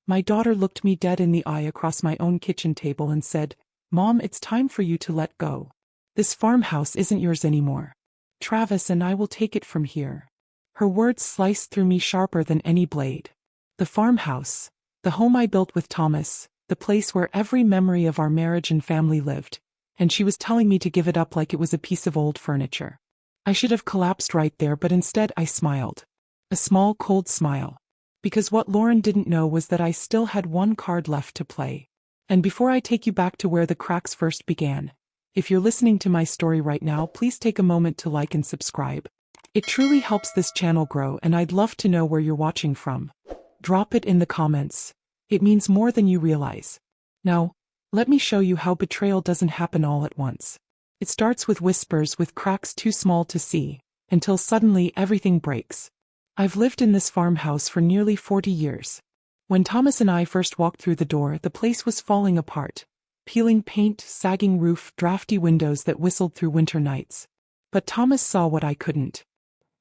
My daughter looked me dead in the eye across my own kitchen table and said, "Mom, it's time for you to let go. This farmhouse isn't yours anymore. Travis and I will take it from here." Her words sliced through me sharper than any blade. The farmhouse, the home I built with Thomas, the place where every memory of our marriage and family lived, and she was telling me to give it up like it was a piece of old furniture. I should have collapsed right there, but instead I smiled. A small, cold smile. Because what Lauren didn't know was that I still had one card left to play. And before I take you back to where the cracks first began, if you're listening to my story right now, please take a moment to like and subscribe. It truly helps this channel grow, and I'd love to know where you're watching from. Drop it in the comments. It means more than you realize. Now, let me show you how betrayal doesn't happen all at once. It starts with whispers, with cracks too small to see, until suddenly everything breaks. I've lived in this farmhouse for nearly 40 years. When Thomas and I first walked through the door, the place was falling apart. Peeling paint, sagging roof, drafty windows that whistled through winter nights. But Thomas saw what I couldn't.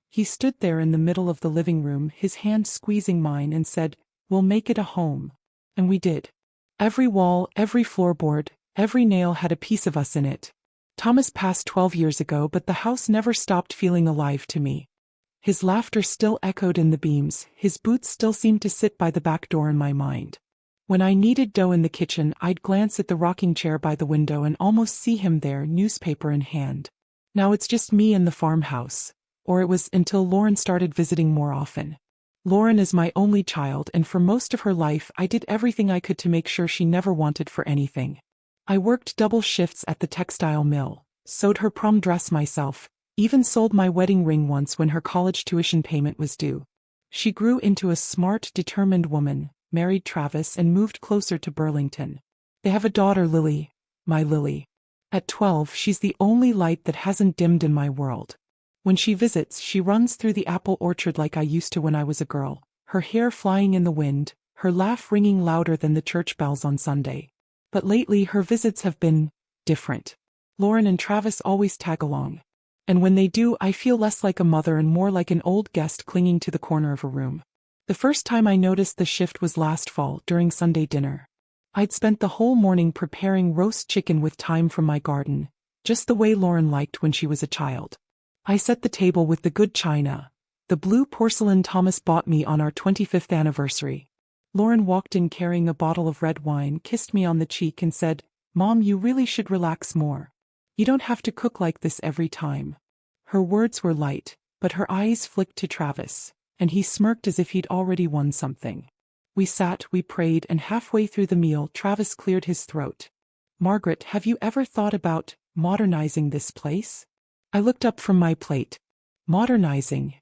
He stood there in the middle of the living room, his hand squeezing mine, and said, "We'll make it a home." And we did. Every wall, every floorboard, every nail had a piece of us in it. Thomas passed 12 years ago, but the house never stopped feeling alive to me. His laughter still echoed in the beams, his boots still seemed to sit by the back door in my mind. When I kneaded dough in the kitchen, I'd glance at the rocking chair by the window and almost see him there, newspaper in hand. Now it's just me and the farmhouse. Or it was, until Lauren started visiting more often. Lauren is my only child, and for most of her life I did everything I could to make sure she never wanted for anything. I worked double shifts at the textile mill, sewed her prom dress myself, even sold my wedding ring once when her college tuition payment was due. She grew into a smart, determined woman, married Travis, and moved closer to Burlington. They have a daughter, Lily, my Lily. At 12, she's the only light that hasn't dimmed in my world. When she visits, she runs through the apple orchard like I used to when I was a girl, her hair flying in the wind, her laugh ringing louder than the church bells on Sunday. But lately her visits have been different. Lauren and Travis always tag along. And when they do, I feel less like a mother and more like an old guest clinging to the corner of a room. The first time I noticed the shift was last fall, during Sunday dinner. I'd spent the whole morning preparing roast chicken with thyme from my garden, just the way Lauren liked when she was a child. I set the table with the good china, the blue porcelain Thomas bought me on our 25th anniversary. Lauren walked in carrying a bottle of red wine, kissed me on the cheek and said, "Mom, you really should relax more. You don't have to cook like this every time." Her words were light, but her eyes flicked to Travis, and he smirked as if he'd already won something. We sat, we prayed, and halfway through the meal Travis cleared his throat. "Margaret, have you ever thought about modernizing this place?" I looked up from my plate. "Modernizing?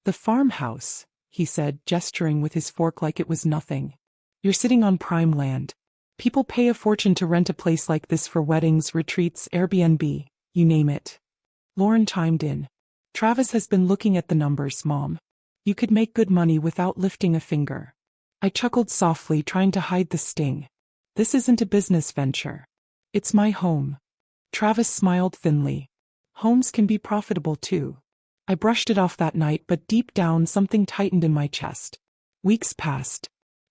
The farmhouse," he said, gesturing with his fork like it was nothing. "You're sitting on prime land. People pay a fortune to rent a place like this for weddings, retreats, Airbnb, you name it." Lauren chimed in. "Travis has been looking at the numbers, Mom. You could make good money without lifting a finger." I chuckled softly, trying to hide the sting. "This isn't a business venture. It's my home." Travis smiled thinly. "Homes can be profitable too." I brushed it off that night, but deep down something tightened in my chest. Weeks passed.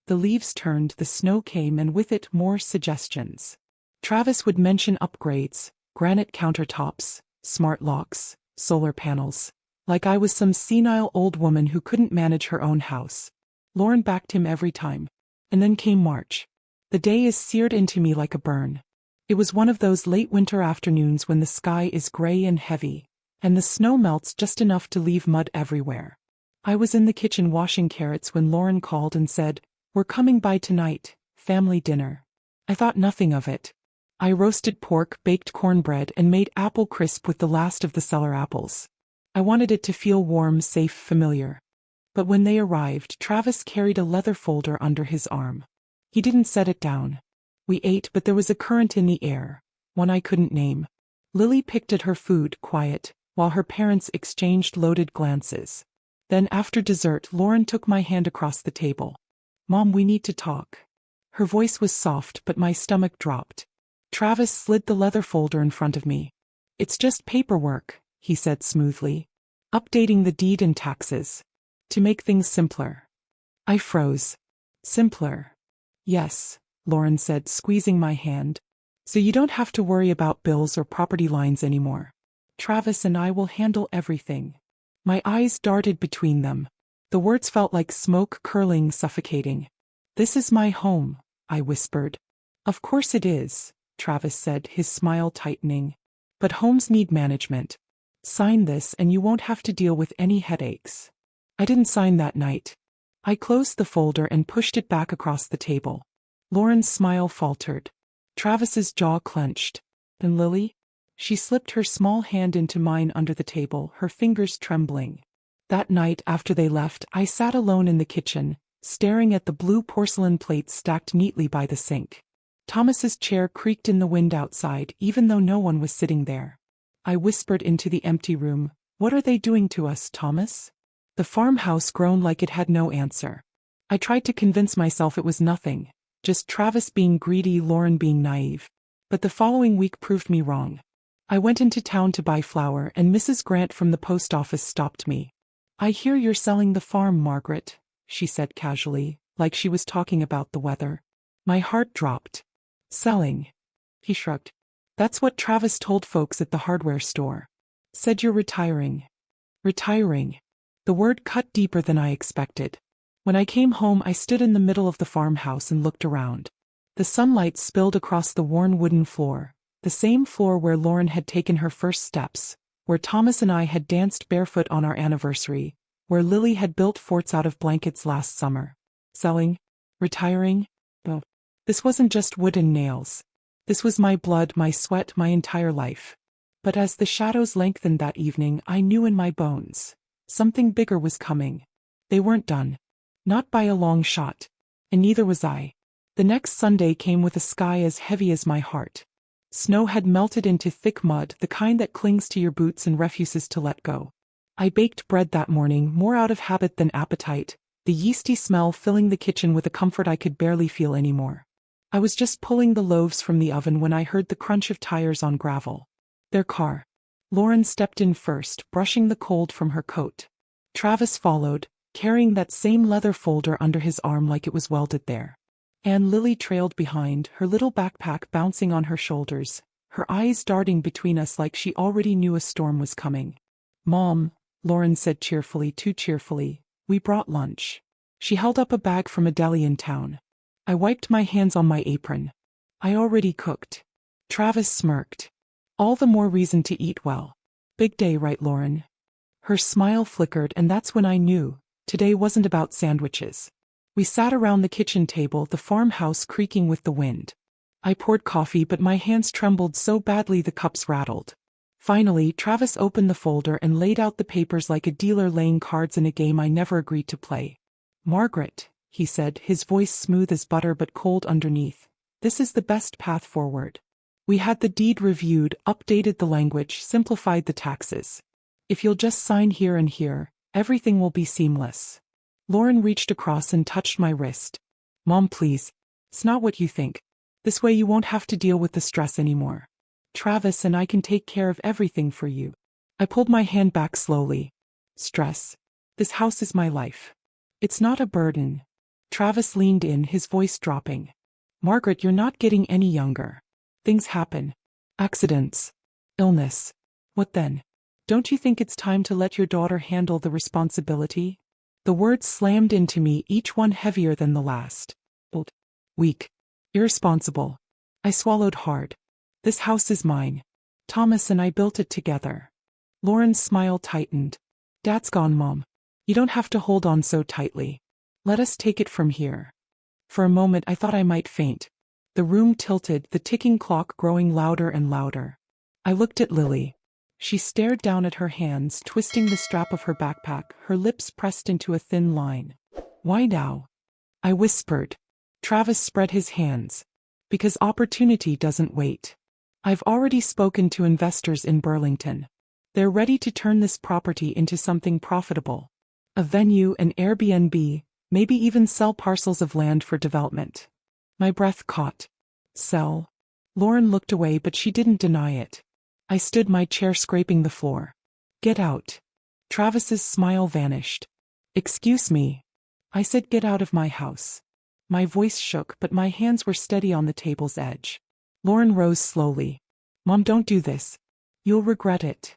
The leaves turned, the snow came, and with it more suggestions. Travis would mention upgrades, granite countertops, smart locks, solar panels. Like I was some senile old woman who couldn't manage her own house. Lauren backed him every time. And then came March. The day is seared into me like a burn. It was one of those late winter afternoons when the sky is gray and heavy, and the snow melts just enough to leave mud everywhere. I was in the kitchen washing carrots when Lauren called and said, "We're coming by tonight, family dinner." I thought nothing of it. I roasted pork, baked cornbread, and made apple crisp with the last of the cellar apples. I wanted it to feel warm, safe, familiar. But when they arrived, Travis carried a leather folder under his arm. He didn't set it down. We ate, but there was a current in the air, one I couldn't name. Lily picked at her food, quiet, while her parents exchanged loaded glances. Then after dessert, Lauren took my hand across the table. "Mom, we need to talk." Her voice was soft, but my stomach dropped. Travis slid the leather folder in front of me. "It's just paperwork," he said smoothly. "Updating the deed and taxes. To make things simpler." I froze. Simpler. Yes, Lauren said, squeezing my hand. So you don't have to worry about bills or property lines anymore. Travis and I will handle everything. My eyes darted between them. The words felt like smoke curling, suffocating. This is my home, I whispered. Of course it is, Travis said, his smile tightening. But homes need management. Sign this and you won't have to deal with any headaches. I didn't sign that night. I closed the folder and pushed it back across the table. Lauren's smile faltered. Travis's jaw clenched. And Lily? She slipped her small hand into mine under the table, her fingers trembling. That night after they left, I sat alone in the kitchen, staring at the blue porcelain plates stacked neatly by the sink. Thomas's chair creaked in the wind outside, even though no one was sitting there. I whispered into the empty room, "What are they doing to us, Thomas?" The farmhouse groaned like it had no answer. I tried to convince myself it was nothing, just Travis being greedy, Lauren being naive. But the following week proved me wrong. I went into town to buy flour and Mrs. Grant from the post office stopped me. "I hear you're selling the farm, Margaret," she said casually, like she was talking about the weather. My heart dropped. "Selling?" He shrugged. "That's what Travis told folks at the hardware store. Said you're retiring." Retiring. The word cut deeper than I expected. When I came home, I stood in the middle of the farmhouse and looked around. The sunlight spilled across the worn wooden floor, the same floor where Lauren had taken her first steps, where Thomas and I had danced barefoot on our anniversary, where Lily had built forts out of blankets last summer. Selling? Retiring? Oh. This wasn't just wood and nails. This was my blood, my sweat, my entire life. But as the shadows lengthened that evening, I knew in my bones. Something bigger was coming. They weren't done. Not by a long shot. And neither was I. The next Sunday came with a sky as heavy as my heart. Snow had melted into thick mud, the kind that clings to your boots and refuses to let go. I baked bread that morning, more out of habit than appetite, the yeasty smell filling the kitchen with a comfort I could barely feel anymore. I was just pulling the loaves from the oven when I heard the crunch of tires on gravel. Their car. Lauren stepped in first, brushing the cold from her coat. Travis followed, carrying that same leather folder under his arm like it was welded there. And Lily trailed behind, her little backpack bouncing on her shoulders, her eyes darting between us like she already knew a storm was coming. "Mom," Lauren said cheerfully, too cheerfully, "we brought lunch." She held up a bag from a deli in town. I wiped my hands on my apron. "I already cooked." Travis smirked. "All the more reason to eat well. Big day, right, Lauren?" Her smile flickered, and that's when I knew. Today wasn't about sandwiches. We sat around the kitchen table, the farmhouse creaking with the wind. I poured coffee, but my hands trembled so badly the cups rattled. Finally, Travis opened the folder and laid out the papers like a dealer laying cards in a game I never agreed to play. "Margaret," he said, his voice smooth as butter but cold underneath, "this is the best path forward. We had the deed reviewed, updated the language, simplified the taxes. If you'll just sign here and here, everything will be seamless." Lauren reached across and touched my wrist. "Mom, please. It's not what you think. This way you won't have to deal with the stress anymore. Travis and I can take care of everything for you." I pulled my hand back slowly. "Stress? This house is my life. It's not a burden." Travis leaned in, his voice dropping. "Margaret, you're not getting any younger. Things happen. Accidents. Illness. What then? Don't you think it's time to let your daughter handle the responsibility?" The words slammed into me, each one heavier than the last. Old. Weak. Irresponsible. I swallowed hard. This house is mine. Thomas and I built it together. Lauren's smile tightened. "Dad's gone, Mom. You don't have to hold on so tightly. Let us take it from here." For a moment I thought I might faint. The room tilted, the ticking clock growing louder and louder. I looked at Lily. She stared down at her hands, twisting the strap of her backpack, her lips pressed into a thin line. "Why now?" I whispered. Travis spread his hands. "Because opportunity doesn't wait. I've already spoken to investors in Burlington. They're ready to turn this property into something profitable. A venue, an Airbnb, maybe even sell parcels of land for development." My breath caught. "Sell?" Lauren looked away, but she didn't deny it. I stood, my chair scraping the floor. "Get out." Travis's smile vanished. "Excuse me." I said, "Get out of my house." My voice shook, but my hands were steady on the table's edge. Lauren rose slowly. Mom, don't do this. You'll regret it.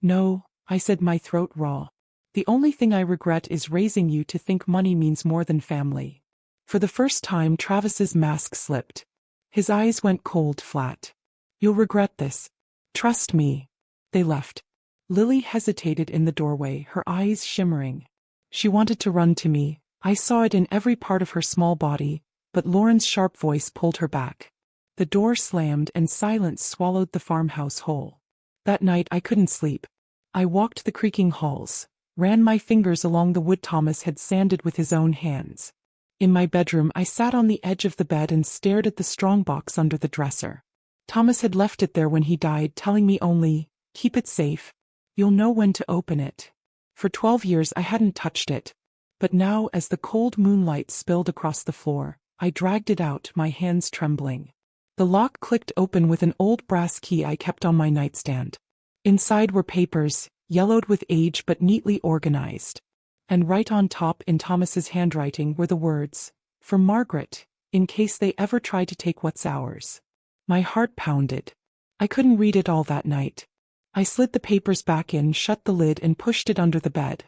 No, I said, my throat raw. The only thing I regret is raising you to think money means more than family. For the first time, Travis's mask slipped. His eyes went cold flat. You'll regret this. Trust me. They left. Lily hesitated in the doorway, her eyes shimmering. She wanted to run to me. I saw it in every part of her small body, but Lauren's sharp voice pulled her back. The door slammed and silence swallowed the farmhouse whole. That night I couldn't sleep. I walked the creaking halls, ran my fingers along the wood Thomas had sanded with his own hands. In my bedroom I sat on the edge of the bed and stared at the strongbox under the dresser. Thomas had left it there when he died, telling me only, keep it safe. You'll know when to open it. For 12 years I hadn't touched it. But now, as the cold moonlight spilled across the floor, I dragged it out, my hands trembling. The lock clicked open with an old brass key I kept on my nightstand. Inside were papers, yellowed with age but neatly organized. And right on top, in Thomas's handwriting, were the words, "For Margaret, in case they ever try to take what's ours." My heart pounded. I couldn't read it all that night. I slid the papers back in, shut the lid, and pushed it under the bed.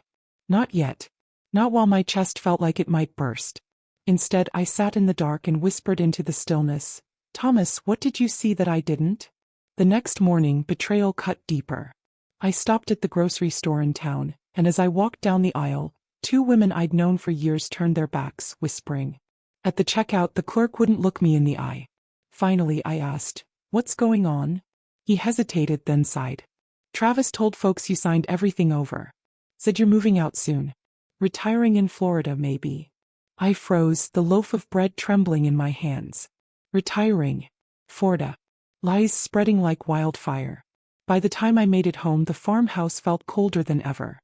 Not yet. Not while my chest felt like it might burst. Instead, I sat in the dark and whispered into the stillness, "Thomas, what did you see that I didn't?" The next morning, betrayal cut deeper. I stopped at the grocery store in town, and as I walked down the aisle, 2 women I'd known for years turned their backs, whispering. At the checkout, the clerk wouldn't look me in the eye. Finally, I asked, "What's going on?" He hesitated, then sighed. "Travis told folks you signed everything over. Said you're moving out soon. Retiring in Florida, maybe." I froze, the loaf of bread trembling in my hands. Retiring. Florida. Lies spreading like wildfire. By the time I made it home, the farmhouse felt colder than ever.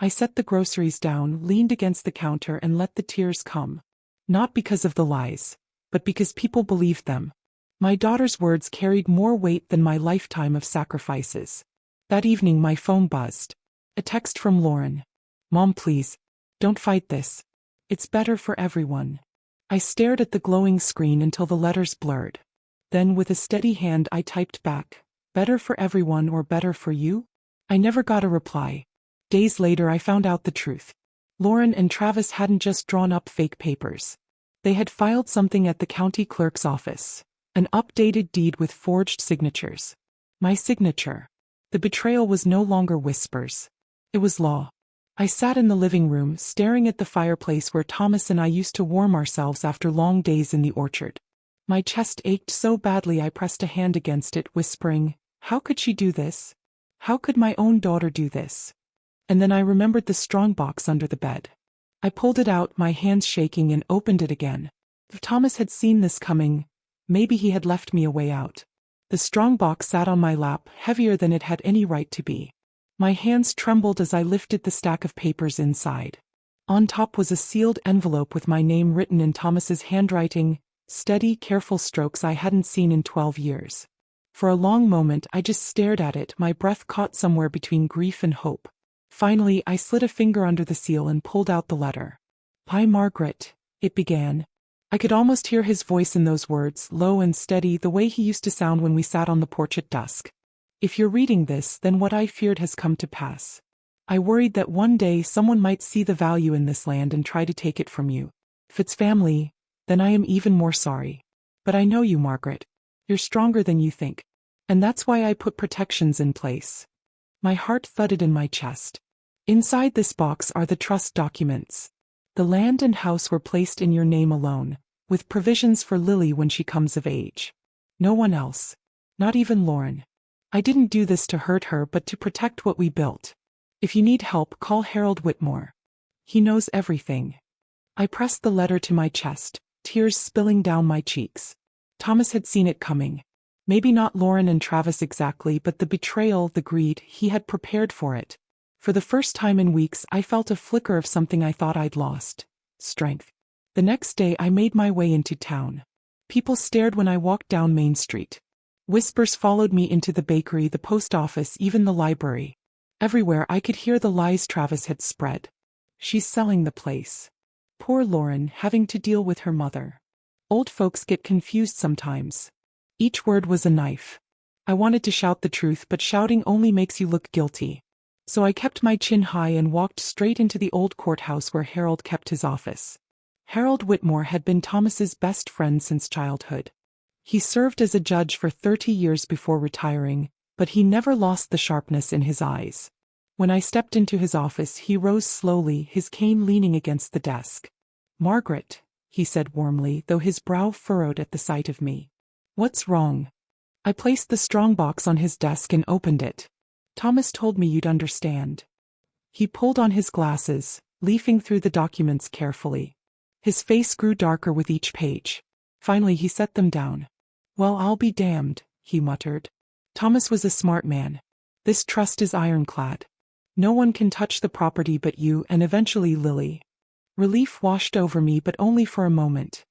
I set the groceries down, leaned against the counter, and let the tears come. Not because of the lies, but because people believed them. My daughter's words carried more weight than my lifetime of sacrifices. That evening my phone buzzed. A text from Lauren. "Mom, please. Don't fight this. It's better for everyone." I stared at the glowing screen until the letters blurred. Then with a steady hand I typed back, "Better for everyone or better for you?" I never got a reply. Days later I found out the truth. Lauren and Travis hadn't just drawn up fake papers. They had filed something at the county clerk's office. An updated deed with forged signatures. My signature. The betrayal was no longer whispers. It was law. I sat in the living room, staring at the fireplace where Thomas and I used to warm ourselves after long days in the orchard. My chest ached so badly I pressed a hand against it, whispering, "How could she do this? How could my own daughter do this?" And then I remembered the strongbox under the bed. I pulled it out, my hands shaking, and opened it again. If Thomas had seen this coming, maybe he had left me a way out. The strongbox sat on my lap, heavier than it had any right to be. My hands trembled as I lifted the stack of papers inside. On top was a sealed envelope with my name written in Thomas's handwriting, steady, careful strokes I hadn't seen in 12 years. For a long moment I just stared at it, my breath caught somewhere between grief and hope. Finally, I slid a finger under the seal and pulled out the letter. "Hi, Margaret," it began. I could almost hear his voice in those words, low and steady, the way he used to sound when we sat on the porch at dusk. "If you're reading this, then what I feared has come to pass. I worried that one day someone might see the value in this land and try to take it from you. If it's family, then I am even more sorry. But I know you, Margaret. You're stronger than you think. And that's why I put protections in place." My heart thudded in my chest. "Inside this box are the trust documents. The land and house were placed in your name alone, with provisions for Lily when she comes of age. No one else. Not even Lauren. I didn't do this to hurt her, but to protect what we built. If you need help, call Harold Whitmore. He knows everything." I pressed the letter to my chest, tears spilling down my cheeks. Thomas had seen it coming. Maybe not Lauren and Travis exactly, but the betrayal, the greed, he had prepared for it. For the first time in weeks, I felt a flicker of something I thought I'd lost. Strength. The next day I made my way into town. People stared when I walked down Main Street. Whispers followed me into the bakery, the post office, even the library. Everywhere I could hear the lies Travis had spread. "She's selling the place. Poor Lauren, having to deal with her mother. Old folks get confused sometimes. Each word was a knife. I wanted to shout the truth, but shouting only makes you look guilty. So I kept my chin high and walked straight into the old courthouse where Harold kept his office. Harold Whitmore had been Thomas's best friend since childhood. He served as a judge for 30 years before retiring, but he never lost the sharpness in his eyes. When I stepped into his office, he rose slowly, his cane leaning against the desk. "Margaret," he said warmly, though his brow furrowed at the sight of me. "What's wrong?" I placed the strongbox on his desk and opened it. "Thomas told me you'd understand." He pulled on his glasses, leafing through the documents carefully. His face grew darker with each page. Finally he set them down. "Well, I'll be damned," he muttered. "Thomas was a smart man. This trust is ironclad. No one can touch the property but you and eventually Lily." Relief washed over me, but only for a moment.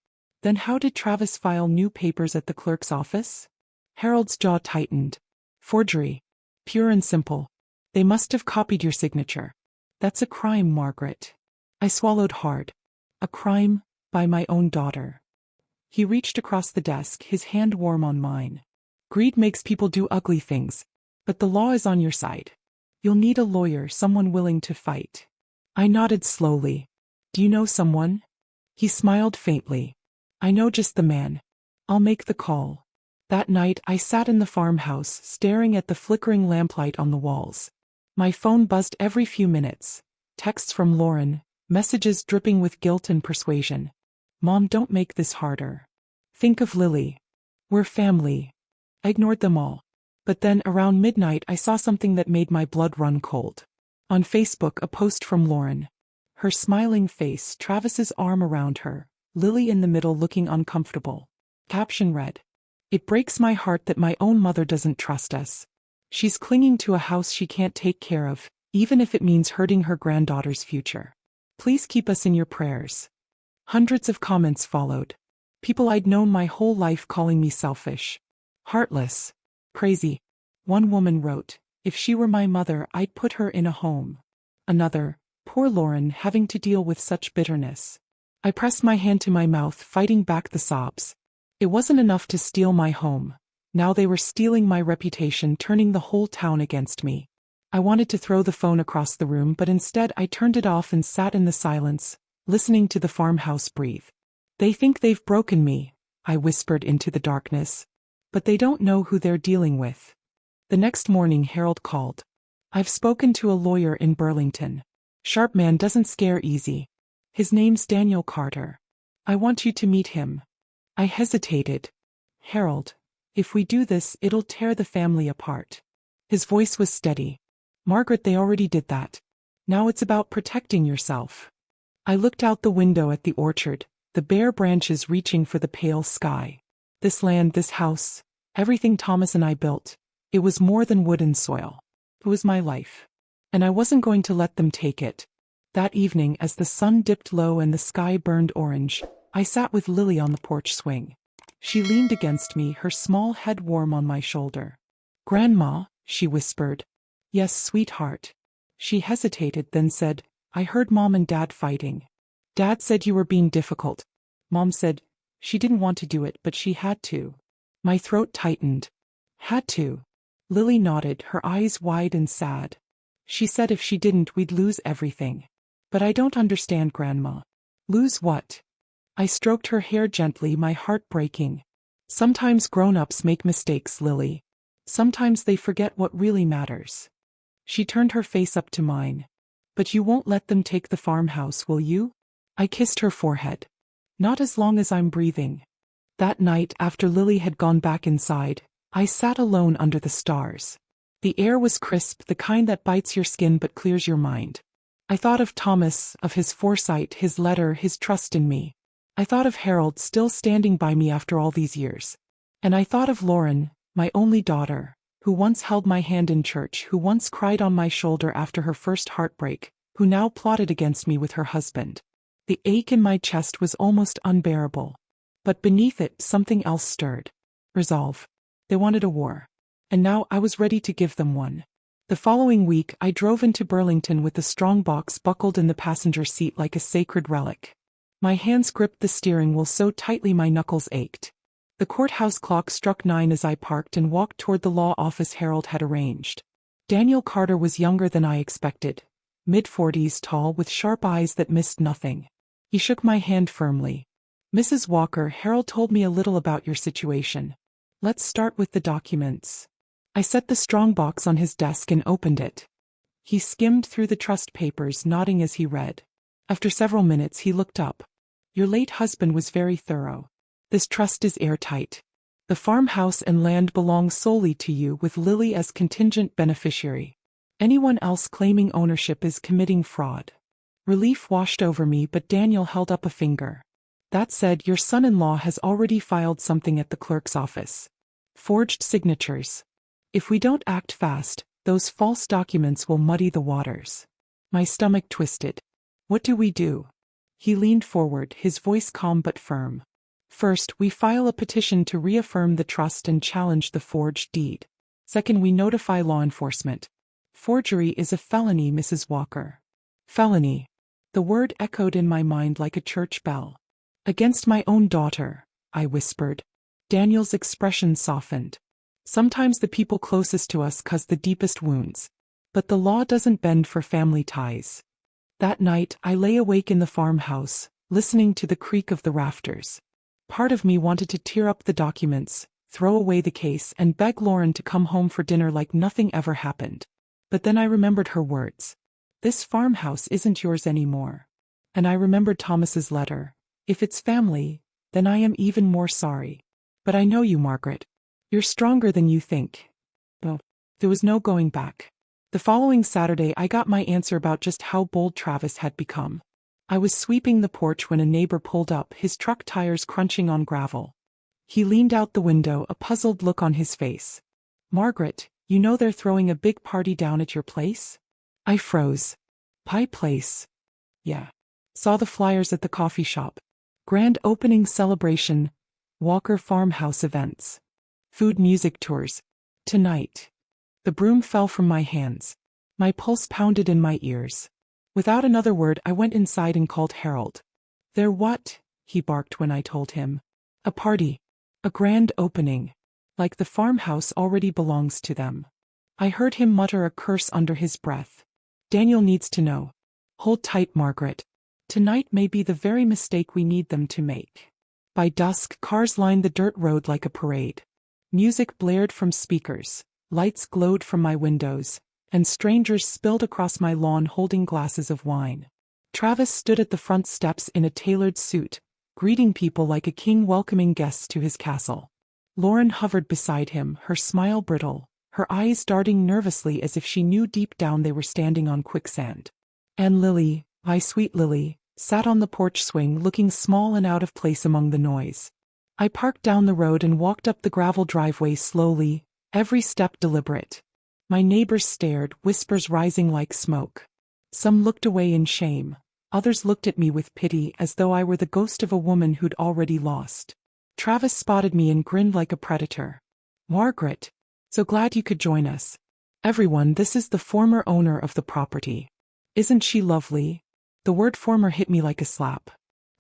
"Then how did Travis file new papers at the clerk's office?" Harold's jaw tightened. "Forgery. Pure and simple. They must have copied your signature." "That's a crime, Margaret." I swallowed hard. "A crime by my own daughter." He reached across the desk, his hand warm on mine. "Greed makes people do ugly things, but the law is on your side. You'll need a lawyer, someone willing to fight." I nodded slowly. "Do you know someone?" He smiled faintly. "I know just the man. I'll make the call." That night I sat in the farmhouse, staring at the flickering lamplight on the walls. My phone buzzed every few minutes. Texts from Lauren, messages dripping with guilt and persuasion. "Mom, don't make this harder. Think of Lily. We're family." I ignored them all. But then, around midnight, I saw something that made my blood run cold. On Facebook, a post from Lauren. Her smiling face, Travis's arm around her, Lily in the middle looking uncomfortable. Caption read, "It breaks my heart that my own mother doesn't trust us. She's clinging to a house she can't take care of, even if it means hurting her granddaughter's future. Please keep us in your prayers." Hundreds of comments followed. People I'd known my whole life calling me selfish, heartless, crazy. One woman wrote, "If she were my mother, I'd put her in a home." Another, "Poor Lauren, having to deal with such bitterness." I pressed my hand to my mouth, fighting back the sobs. It wasn't enough to steal my home. Now they were stealing my reputation, turning the whole town against me. I wanted to throw the phone across the room, but instead I turned it off and sat in the silence, listening to the farmhouse breathe. "They think they've broken me," I whispered into the darkness. "But they don't know who they're dealing with." The next morning Harold called. "I've spoken to a lawyer in Burlington. Sharp man doesn't scare easy. His name's Daniel Carter. I want you to meet him." I hesitated. "Harold, if we do this, it'll tear the family apart." His voice was steady. "Margaret, they already did that. Now it's about protecting yourself." I looked out the window at the orchard, the bare branches reaching for the pale sky. This land, this house, everything Thomas and I built, it was more than wood and soil. It was my life. And I wasn't going to let them take it. That evening, as the sun dipped low and the sky burned orange, I sat with Lily on the porch swing. She leaned against me, her small head warm on my shoulder. "Grandma," she whispered. "Yes, sweetheart." She hesitated, then said, "I heard Mom and Dad fighting. Dad said you were being difficult. Mom said she didn't want to do it, but she had to." My throat tightened. "Had to?" Lily nodded, her eyes wide and sad. "She said if she didn't, we'd lose everything." "But I don't understand, Grandma." "Lose what?" I stroked her hair gently, my heart breaking. "Sometimes grown-ups make mistakes, Lily. Sometimes they forget what really matters." She turned her face up to mine. "But you won't let them take the farmhouse, will you?" I kissed her forehead. "Not as long as I'm breathing." That night, after Lily had gone back inside, I sat alone under the stars. The air was crisp, the kind that bites your skin but clears your mind. I thought of Thomas, of his foresight, his letter, his trust in me. I thought of Harold still standing by me after all these years. And I thought of Lauren, my only daughter, who once held my hand in church, who once cried on my shoulder after her first heartbreak, who now plotted against me with her husband. The ache in my chest was almost unbearable. But beneath it, something else stirred. Resolve. They wanted a war. And now I was ready to give them one. The following week, I drove into Burlington with the strongbox buckled in the passenger seat like a sacred relic. My hands gripped the steering wheel so tightly my knuckles ached. The courthouse clock struck 9 as I parked and walked toward the law office Harold had arranged. Daniel Carter was younger than I expected, mid-40s tall with sharp eyes that missed nothing. He shook my hand firmly. Mrs. Walker, Harold told me a little about your situation. Let's start with the documents. I set the strong box on his desk and opened it. He skimmed through the trust papers, nodding as he read. After several minutes he looked up. Your late husband was very thorough. This trust is airtight. The farmhouse and land belong solely to you with Lily as contingent beneficiary. Anyone else claiming ownership is committing fraud. Relief washed over me, but Daniel held up a finger. That said, your son-in-law has already filed something at the clerk's office. Forged signatures. If we don't act fast, those false documents will muddy the waters. My stomach twisted. What do we do? He leaned forward, his voice calm but firm. First, we file a petition to reaffirm the trust and challenge the forged deed. Second, we notify law enforcement. Forgery is a felony, Mrs. Walker. Felony. The word echoed in my mind like a church bell. Against my own daughter, I whispered. Daniel's expression softened. Sometimes the people closest to us cause the deepest wounds. But the law doesn't bend for family ties. That night, I lay awake in the farmhouse, listening to the creak of the rafters. Part of me wanted to tear up the documents, throw away the case, and beg Lauren to come home for dinner like nothing ever happened. But then I remembered her words. This farmhouse isn't yours anymore. And I remembered Thomas's letter. If it's family, then I am even more sorry. But I know you, Margaret. You're stronger than you think. Well, there was no going back. The following Saturday I got my answer about just how bold Travis had become. I was sweeping the porch when a neighbor pulled up, his truck tires crunching on gravel. He leaned out the window, a puzzled look on his face. Margaret, you know they're throwing a big party down at your place? I froze. Pie Place? Yeah. Saw the flyers at the coffee shop. Grand opening celebration. Walker Farmhouse events. Food music tours. Tonight. The broom fell from my hands. My pulse pounded in my ears. Without another word I went inside and called Harold. There what? He barked when I told him. A party. A grand opening. Like the farmhouse already belongs to them. I heard him mutter a curse under his breath. Daniel needs to know. Hold tight, Margaret. Tonight may be the very mistake we need them to make. By dusk, cars lined the dirt road like a parade. Music blared from speakers, lights glowed from my windows, and strangers spilled across my lawn holding glasses of wine. Travis stood at the front steps in a tailored suit, greeting people like a king welcoming guests to his castle. Lauren hovered beside him, her smile brittle, her eyes darting nervously as if she knew deep down they were standing on quicksand. And Lily, my sweet Lily, sat on the porch swing looking small and out of place among the noise. I parked down the road and walked up the gravel driveway slowly, every step deliberate. My neighbors stared, whispers rising like smoke. Some looked away in shame. Others looked at me with pity as though I were the ghost of a woman who'd already lost. Travis spotted me and grinned like a predator. Margaret, so glad you could join us. Everyone, this is the former owner of the property. Isn't she lovely? The word former hit me like a slap.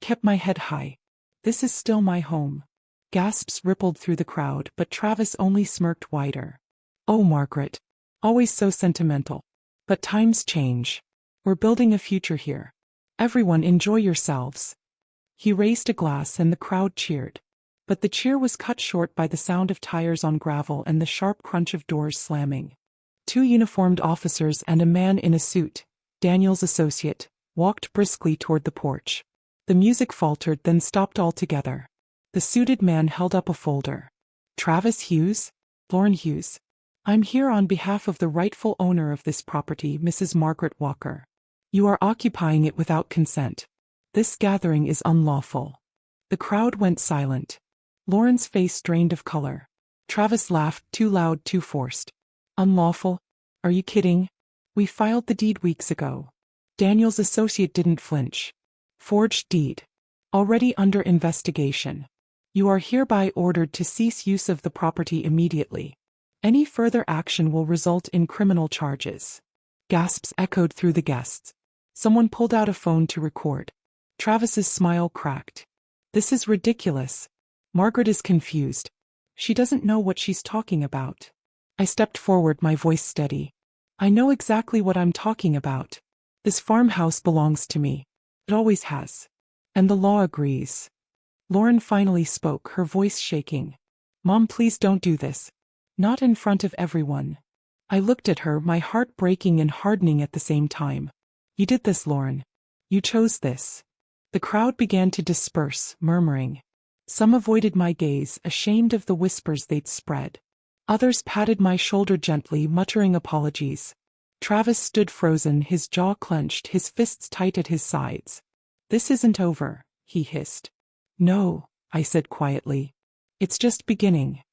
Kept my head high. This is still my home. Gasps rippled through the crowd, but Travis only smirked wider. Oh, Margaret. Always so sentimental. But times change. We're building a future here. Everyone enjoy yourselves. He raised a glass and the crowd cheered. But the cheer was cut short by the sound of tires on gravel and the sharp crunch of doors slamming. 2 uniformed officers and a man in a suit, Daniel's associate, walked briskly toward the porch. The music faltered, then stopped altogether. The suited man held up a folder. Travis Hughes? Lauren Hughes. I'm here on behalf of the rightful owner of this property, Mrs. Margaret Walker. You are occupying it without consent. This gathering is unlawful. The crowd went silent. Lauren's face drained of color. Travis laughed, too loud, too forced. Unlawful? Are you kidding? We filed the deed weeks ago. Daniel's associate didn't flinch. Forged deed. Already under investigation. You are hereby ordered to cease use of the property immediately. Any further action will result in criminal charges. Gasps echoed through the guests. Someone pulled out a phone to record. Travis's smile cracked. This is ridiculous. Margaret is confused. She doesn't know what she's talking about. I stepped forward, my voice steady. I know exactly what I'm talking about. This farmhouse belongs to me. It always has. And the law agrees. Lauren finally spoke, her voice shaking. Mom, please don't do this. Not in front of everyone. I looked at her, my heart breaking and hardening at the same time. You did this, Lauren. You chose this. The crowd began to disperse, murmuring. Some avoided my gaze, ashamed of the whispers they'd spread. Others patted my shoulder gently, muttering apologies. Travis stood frozen, his jaw clenched, his fists tight at his sides. This isn't over, he hissed. No, I said quietly. It's just beginning.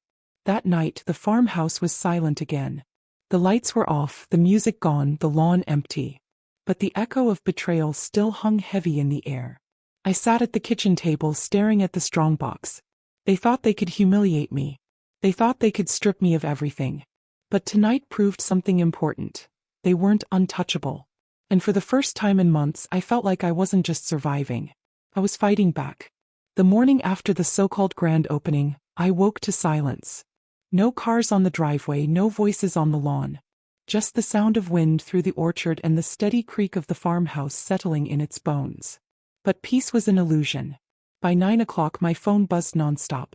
That night, the farmhouse was silent again. The lights were off, the music gone, the lawn empty. But the echo of betrayal still hung heavy in the air. I sat at the kitchen table staring at the strongbox. They thought they could humiliate me. They thought they could strip me of everything. But tonight proved something important. They weren't untouchable. And for the first time in months, I felt like I wasn't just surviving. I was fighting back. The morning after the so-called grand opening, I woke to silence. No cars on the driveway, no voices on the lawn. Just the sound of wind through the orchard and the steady creak of the farmhouse settling in its bones. But peace was an illusion. By 9 o'clock my phone buzzed nonstop.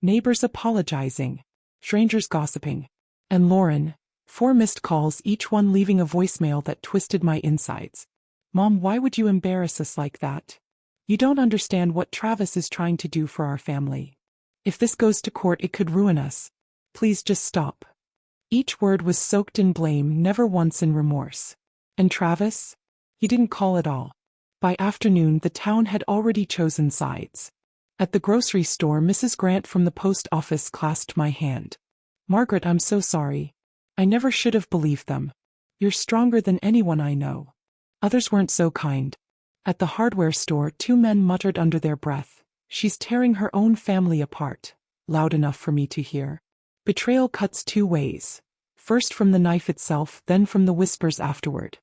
Neighbors apologizing. Strangers gossiping. And Lauren, 4 missed calls, each one leaving a voicemail that twisted my insides. Mom, why would you embarrass us like that? You don't understand what Travis is trying to do for our family. If this goes to court, it could ruin us. Please just stop. Each word was soaked in blame, never once in remorse. And Travis? He didn't call at all. By afternoon, the town had already chosen sides. At the grocery store, Mrs. Grant from the post office clasped my hand. Margaret, I'm so sorry. I never should have believed them. You're stronger than anyone I know. Others weren't so kind. At the hardware store, 2 men muttered under their breath, she's tearing her own family apart, loud enough for me to hear. Betrayal cuts 2 ways. First from the knife itself, then from the whispers afterward.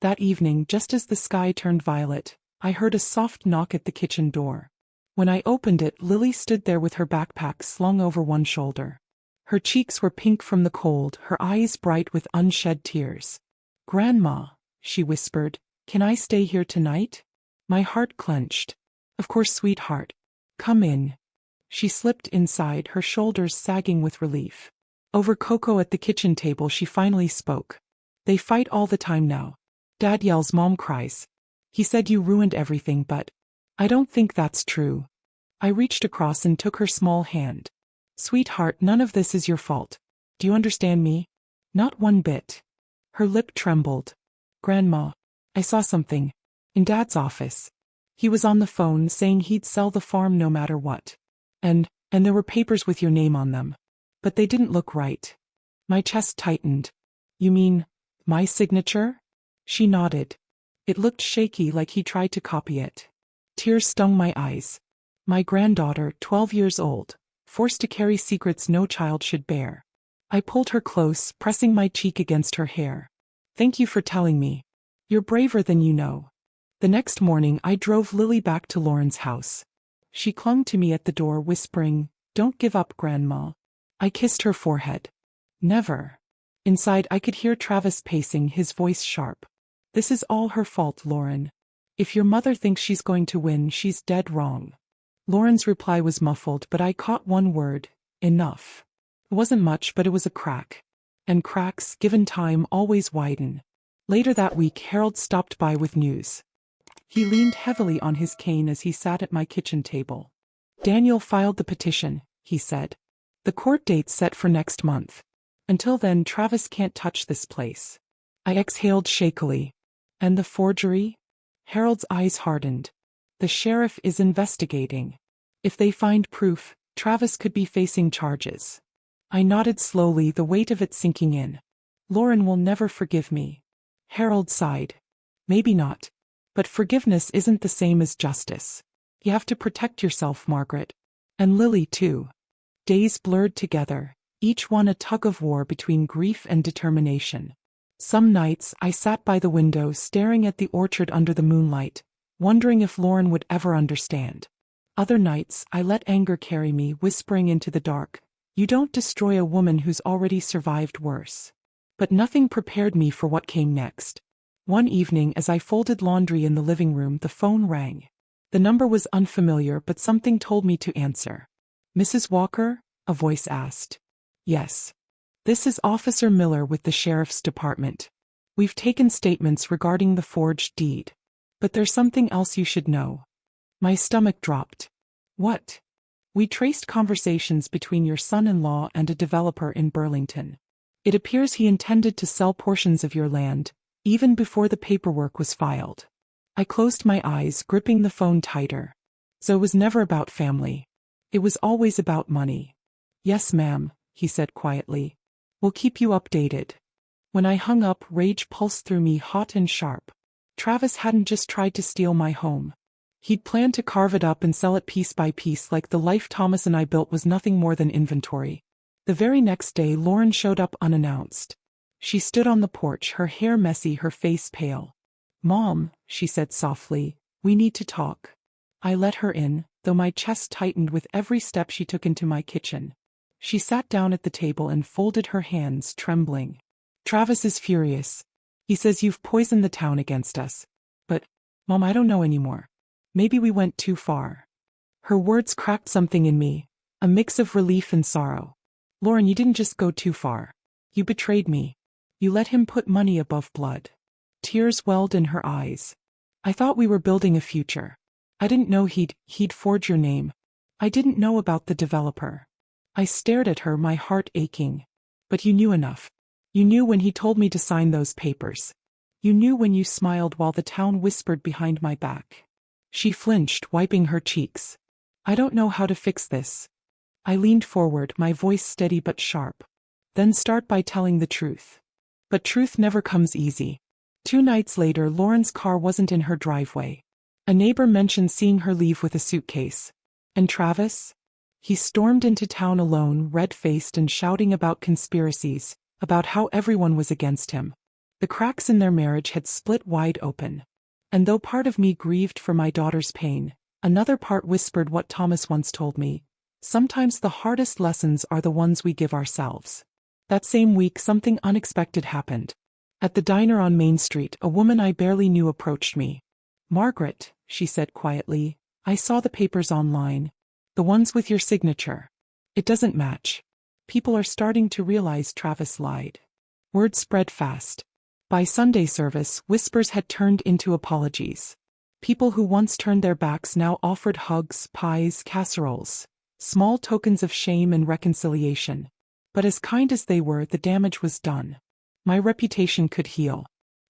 That evening, just as the sky turned violet, I heard a soft knock at the kitchen door. When I opened it, Lily stood there with her backpack slung over one shoulder. Her cheeks were pink from the cold, her eyes bright with unshed tears. Grandma, she whispered, can I stay here tonight? My heart clenched. Of course, sweetheart. Come in. She slipped inside, her shoulders sagging with relief. Over cocoa at the kitchen table, she finally spoke. They fight all the time now. Dad yells, Mom cries. He said you ruined everything, but I don't think that's true. I reached across and took her small hand. Sweetheart, none of this is your fault. Do you understand me? Not one bit. Her lip trembled. Grandma, I saw something. In Dad's office. He was on the phone saying he'd sell the farm no matter what. And there were papers with your name on them. But they didn't look right. My chest tightened. You mean, my signature? She nodded. It looked shaky, like he tried to copy it. Tears stung my eyes. My granddaughter, 12 years old, forced to carry secrets no child should bear. I pulled her close, pressing my cheek against her hair. Thank you for telling me. You're braver than you know. The next morning, I drove Lily back to Lauren's house. She clung to me at the door, whispering, Don't give up, Grandma. I kissed her forehead. Never. Inside, I could hear Travis pacing, his voice sharp. This is all her fault, Lauren. If your mother thinks she's going to win, she's dead wrong. Lauren's reply was muffled, but I caught one word, enough. It wasn't much, but it was a crack. And cracks, given time, always widen. Later that week, Harold stopped by with news. He leaned heavily on his cane as he sat at my kitchen table. Daniel filed the petition, he said. The court date's set for next month. Until then, Travis can't touch this place. I exhaled shakily. And the forgery? Harold's eyes hardened. The sheriff is investigating. If they find proof, Travis could be facing charges. I nodded slowly, the weight of it sinking in. Lauren will never forgive me. Harold sighed. Maybe not. But forgiveness isn't the same as justice. You have to protect yourself, Margaret. And Lily, too. Days blurred together, each one a tug-of-war between grief and determination. Some nights, I sat by the window staring at the orchard under the moonlight, wondering if Lauren would ever understand. Other nights, I let anger carry me, whispering into the dark, "You don't destroy a woman who's already survived worse." But nothing prepared me for what came next. One evening, as I folded laundry in the living room, the phone rang. The number was unfamiliar, but something told me to answer. "Mrs. Walker?" a voice asked. "Yes. This is Officer Miller with the Sheriff's Department. We've taken statements regarding the forged deed. But there's something else you should know." My stomach dropped. "What?" "We traced conversations between your son-in-law and a developer in Burlington. It appears he intended to sell portions of your land, even before the paperwork was filed." I closed my eyes, gripping the phone tighter. So it was never about family. It was always about money. "Yes, ma'am," he said quietly. "We'll keep you updated." When I hung up, rage pulsed through me, hot and sharp. Travis hadn't just tried to steal my home. He'd planned to carve it up and sell it piece by piece, like the life Thomas and I built was nothing more than inventory. The very next day, Lauren showed up unannounced. She stood on the porch, her hair messy, her face pale. "Mom," she said softly, "we need to talk." I let her in, though my chest tightened with every step she took into my kitchen. She sat down at the table and folded her hands, trembling. "Travis is furious. He says you've poisoned the town against us. But, Mom, I don't know anymore. Maybe we went too far." Her words cracked something in me, a mix of relief and sorrow. "Lauren, you didn't just go too far. You betrayed me. You let him put money above blood." Tears welled in her eyes. "I thought we were building a future. I didn't know he'd forge your name. I didn't know about the developer." I stared at her, my heart aching. "But you knew enough. You knew when he told me to sign those papers. You knew when you smiled while the town whispered behind my back." She flinched, wiping her cheeks. "I don't know how to fix this." I leaned forward, my voice steady but sharp. "Then start by telling the truth." But truth never comes easy. 2 nights later, Lauren's car wasn't in her driveway. A neighbor mentioned seeing her leave with a suitcase. And Travis? He stormed into town alone, red-faced and shouting about conspiracies, about how everyone was against him. The cracks in their marriage had split wide open. And though part of me grieved for my daughter's pain, another part whispered what Thomas once told me: sometimes the hardest lessons are the ones we give ourselves. That same week, something unexpected happened. At the diner on Main Street, a woman I barely knew approached me. "Margaret," she said quietly, "I saw the papers online. The ones with your signature. It doesn't match. People are starting to realize Travis lied." Word spread fast. By Sunday service, whispers had turned into apologies. People who once turned their backs now offered hugs, pies, casseroles. Small tokens of shame and reconciliation. But as kind as they were, the damage was done. My reputation could heal.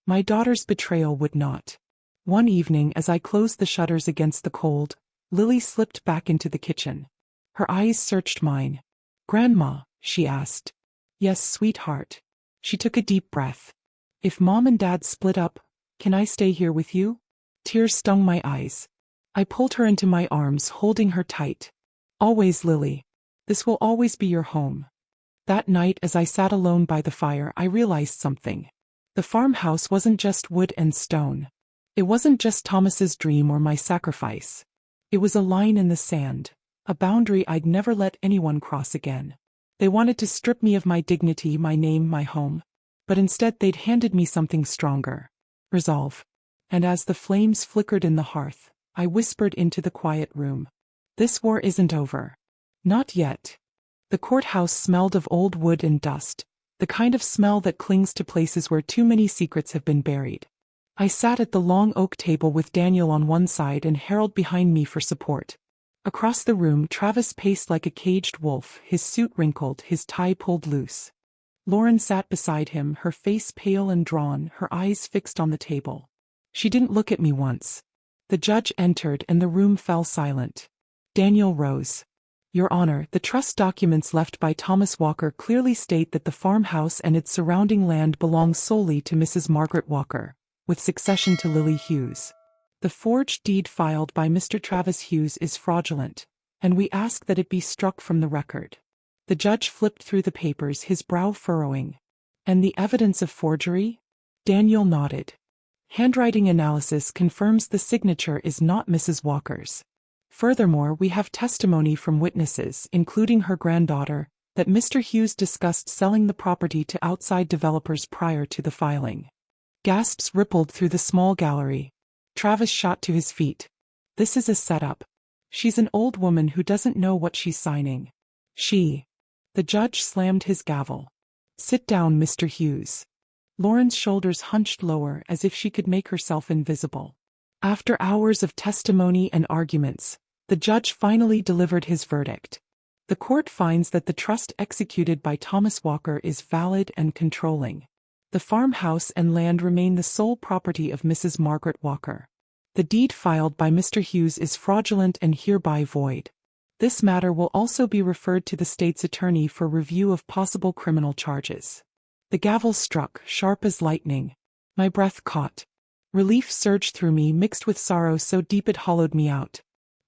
My daughter's betrayal would not. One evening, as I closed the shutters against the cold, Lily slipped back into the kitchen. Her eyes searched mine. "Grandma," she asked. "Yes, sweetheart." She took a deep breath. "If Mom and Dad split up, can I stay here with you?" Tears stung my eyes. I pulled her into my arms, holding her tight. "Always, Lily. This will always be your home." That night, as I sat alone by the fire, I realized something. The farmhouse wasn't just wood and stone. It wasn't just Thomas's dream or my sacrifice. It was a line in the sand, a boundary I'd never let anyone cross again. They wanted to strip me of my dignity, my name, my home. But instead they'd handed me something stronger. Resolve. And as the flames flickered in the hearth, I whispered into the quiet room. "This war isn't over. Not yet." The courthouse smelled of old wood and dust, the kind of smell that clings to places where too many secrets have been buried. I sat at the long oak table with Daniel on one side and Harold behind me for support. Across the room, Travis paced like a caged wolf, his suit wrinkled, his tie pulled loose. Lauren sat beside him, her face pale and drawn, her eyes fixed on the table. She didn't look at me once. The judge entered and the room fell silent. Daniel rose. "Your Honor, the trust documents left by Thomas Walker clearly state that the farmhouse and its surrounding land belong solely to Mrs. Margaret Walker, with succession to Lily Hughes. The forged deed filed by Mr. Travis Hughes is fraudulent, and we ask that it be struck from the record." The judge flipped through the papers, his brow furrowing. "And the evidence of forgery?" Daniel nodded. Handwriting analysis confirms the signature is not Mrs. Walker's. Furthermore, we have testimony from witnesses, including her granddaughter, that Mr. Hughes discussed selling the property to outside developers prior to the filing. Gasps rippled through the small gallery. Travis shot to his feet. This is a setup. She's an old woman who doesn't know what she's signing. The judge slammed his gavel. Sit down, Mr. Hughes. Lauren's shoulders hunched lower as if she could make herself invisible. After hours of testimony and arguments, the judge finally delivered his verdict. The court finds that the trust executed by Thomas Walker is valid and controlling. The farmhouse and land remain the sole property of Mrs. Margaret Walker. The deed filed by Mr. Hughes is fraudulent and hereby void. This matter will also be referred to the state's attorney for review of possible criminal charges. The gavel struck, sharp as lightning. My breath caught. Relief surged through me, mixed with sorrow so deep it hollowed me out.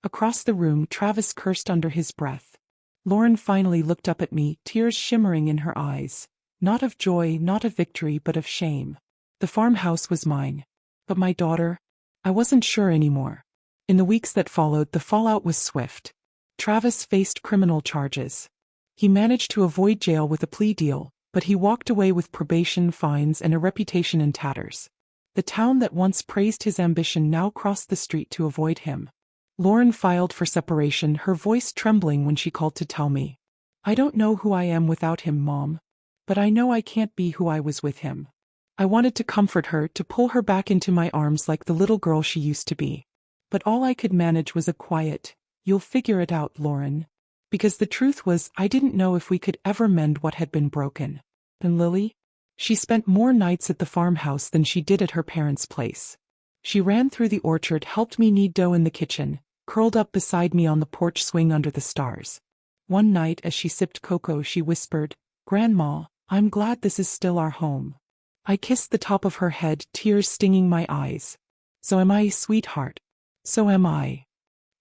Across the room, Travis cursed under his breath. Lauren finally looked up at me, tears shimmering in her eyes. Not of joy, not of victory, but of shame. The farmhouse was mine. But my daughter? I wasn't sure anymore. In the weeks that followed, the fallout was swift. Travis faced criminal charges. He managed to avoid jail with a plea deal, but he walked away with probation, fines, and a reputation in tatters. The town that once praised his ambition now crossed the street to avoid him. Lauren filed for separation, her voice trembling when she called to tell me. I don't know who I am without him, Mom. But I know I can't be who I was with him. I wanted to comfort her, to pull her back into my arms like the little girl she used to be. But all I could manage was a quiet, "You'll figure it out, Lauren." Because the truth was, I didn't know if we could ever mend what had been broken. And Lily? She spent more nights at the farmhouse than she did at her parents' place. She ran through the orchard, helped me knead dough in the kitchen, curled up beside me on the porch swing under the stars. One night, as she sipped cocoa, she whispered, "Grandma, I'm glad this is still our home." I kissed the top of her head, tears stinging my eyes. So am I, sweetheart. So am I.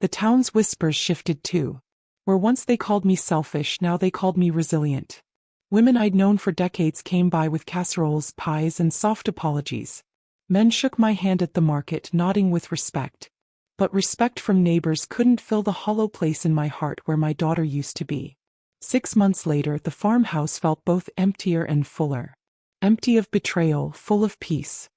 The town's whispers shifted too. Where once they called me selfish, now they called me resilient. Women I'd known for decades came by with casseroles, pies, and soft apologies. Men shook my hand at the market, nodding with respect. But respect from neighbors couldn't fill the hollow place in my heart where my daughter used to be. 6 months later, the farmhouse felt both emptier and fuller. Empty of betrayal, full of peace.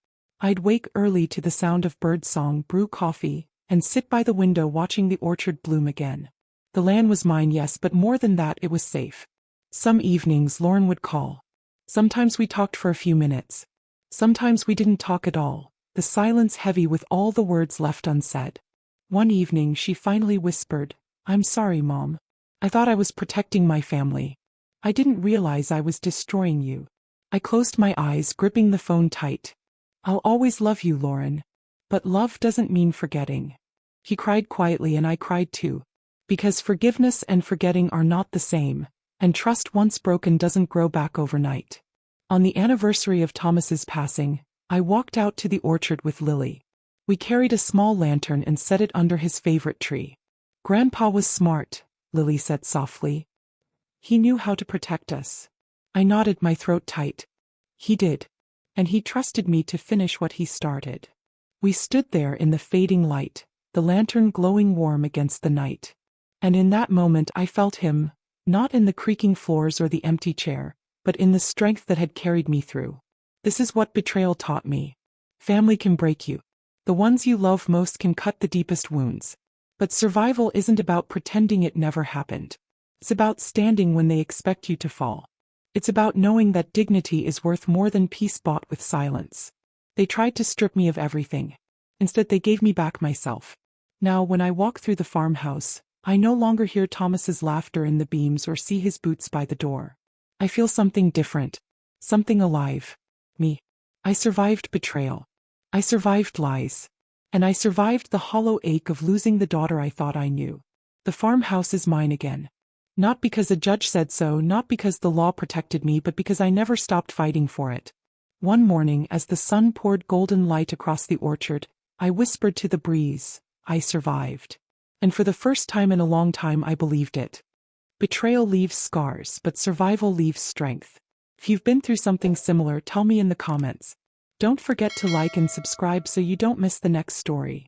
I'd wake early to the sound of birdsong, brew coffee, and sit by the window watching the orchard bloom again. The land was mine, yes, but more than that, it was safe. Some evenings Lauren would call. Sometimes we talked for a few minutes. Sometimes we didn't talk at all, the silence heavy with all the words left unsaid. One evening she finally whispered, "I'm sorry, Mom. I thought I was protecting my family. I didn't realize I was destroying you." I closed my eyes, gripping the phone tight. "I'll always love you, Lauren. But love doesn't mean forgetting." He cried quietly and I cried too. Because forgiveness and forgetting are not the same, and trust once broken doesn't grow back overnight. On the anniversary of Thomas's passing, I walked out to the orchard with Lily. We carried a small lantern and set it under his favorite tree. "Grandpa was smart," Lily said softly. "He knew how to protect us." I nodded, my throat tight. He did. And he trusted me to finish what he started. We stood there in the fading light, the lantern glowing warm against the night. And in that moment I felt him, not in the creaking floors or the empty chair, but in the strength that had carried me through. This is what betrayal taught me. Family can break you. The ones you love most can cut the deepest wounds. But survival isn't about pretending it never happened. It's about standing when they expect you to fall. It's about knowing that dignity is worth more than peace bought with silence. They tried to strip me of everything. Instead, they gave me back myself. Now, when I walk through the farmhouse, I no longer hear Thomas's laughter in the beams or see his boots by the door. I feel something different. Something alive. Me. I survived betrayal. I survived lies. And I survived the hollow ache of losing the daughter I thought I knew. The farmhouse is mine again. Not because a judge said so, not because the law protected me, but because I never stopped fighting for it. One morning, as the sun poured golden light across the orchard, I whispered to the breeze, "I survived." And for the first time in a long time I believed it. Betrayal leaves scars, but survival leaves strength. If you've been through something similar, tell me in the comments. Don't forget to like and subscribe so you don't miss the next story.